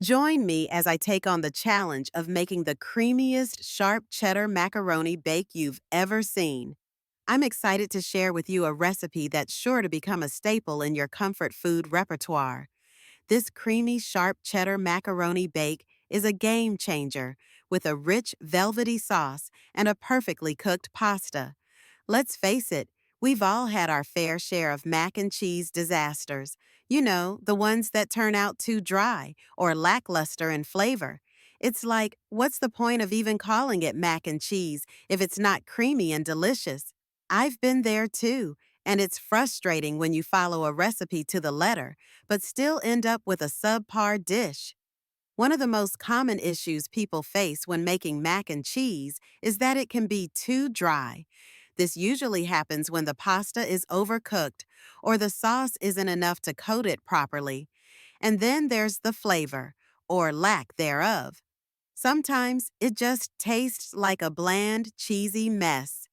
Join me as I take on the challenge of making the creamiest sharp cheddar macaroni bake you've ever seen. I'm excited to share with you a recipe that's sure to become a staple in your comfort food repertoire. This creamy sharp cheddar macaroni bake is a game changer with a rich velvety sauce and a perfectly cooked pasta. Let's face it, we've all had our fair share of mac and cheese disasters. You know, the ones that turn out too dry or lackluster in flavor. It's like, what's the point of even calling it mac and cheese if it's not creamy and delicious? I've been there too, and it's frustrating when you follow a recipe to the letter, but still end up with a subpar dish. One of the most common issues people face when making mac and cheese is that it can be too dry. This usually happens when the pasta is overcooked or the sauce isn't enough to coat it properly. And then there's the flavor, or lack thereof. Sometimes it just tastes like a bland, cheesy mess.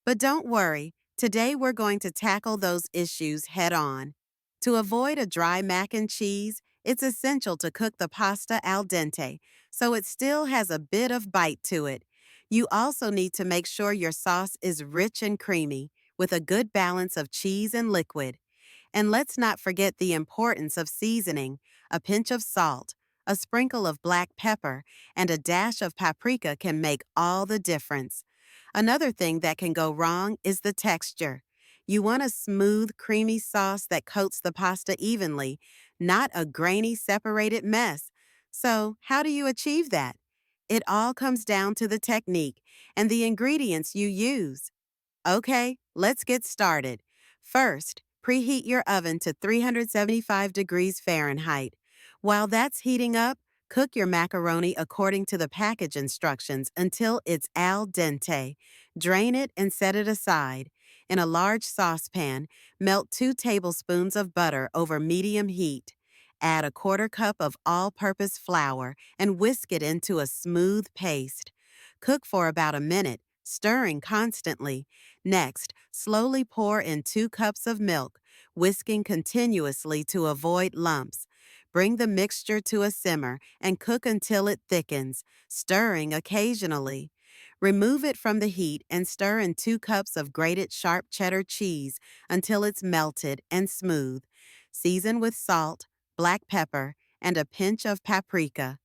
But don't worry, today we're going to tackle those issues head on. To avoid a dry mac and cheese, it's essential to cook the pasta al dente, so it still has a bit of bite to it. You also need to make sure your sauce is rich and creamy, with a good balance of cheese and liquid. And let's not forget the importance of seasoning: a pinch of salt, a sprinkle of black pepper, and a dash of paprika can make all the difference. Another thing that can go wrong is the texture. You want a smooth, creamy sauce that coats the pasta evenly, not a grainy, separated mess. So, how do you achieve that? It all comes down to the technique and the ingredients you use. Okay, let's get started. First, preheat your oven to 375 degrees Fahrenheit. While that's heating up, cook your macaroni according to the package instructions until it's al dente. Drain it and set it aside. In a large saucepan, melt 2 tablespoons of butter over medium heat. Add a quarter cup of all-purpose flour and whisk it into a smooth paste. Cook for about a minute, stirring constantly. Next, slowly pour in 2 cups of milk, whisking continuously to avoid lumps. Bring the mixture to a simmer and cook until it thickens, stirring occasionally. Remove it from the heat and stir in 2 cups of grated sharp cheddar cheese until it's melted and smooth. Season with salt, black pepper, and a pinch of paprika.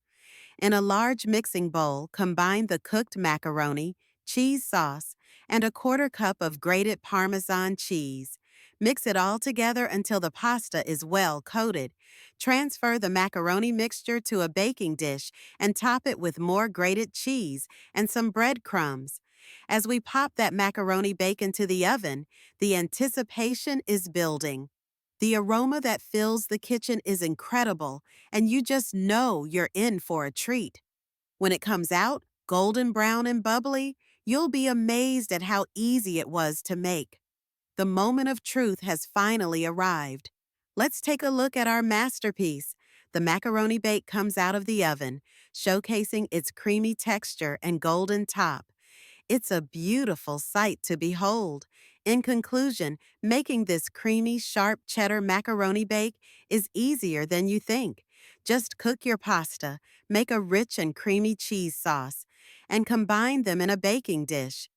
In a large mixing bowl, combine the cooked macaroni, cheese sauce, and a quarter cup of grated Parmesan cheese. Mix it all together until the pasta is well coated. Transfer the macaroni mixture to a baking dish and top it with more grated cheese and some breadcrumbs. As we pop that macaroni bake into the oven, the anticipation is building. The aroma that fills the kitchen is incredible, and you just know you're in for a treat. When it comes out, golden brown and bubbly, you'll be amazed at how easy it was to make. The moment of truth has finally arrived. Let's take a look at our masterpiece. The macaroni bake comes out of the oven, showcasing its creamy texture and golden top. It's a beautiful sight to behold. In conclusion, making this creamy, sharp cheddar macaroni bake is easier than you think. Just cook your pasta, make a rich and creamy cheese sauce, and combine them in a baking dish.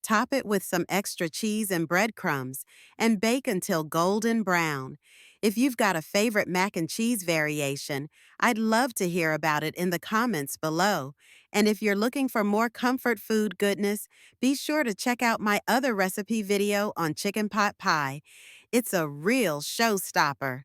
Top it with some extra cheese and breadcrumbs, and bake until golden brown. If you've got a favorite mac and cheese variation, I'd love to hear about it in the comments below. And if you're looking for more comfort food goodness, be sure to check out my other recipe video on chicken pot pie. It's a real showstopper.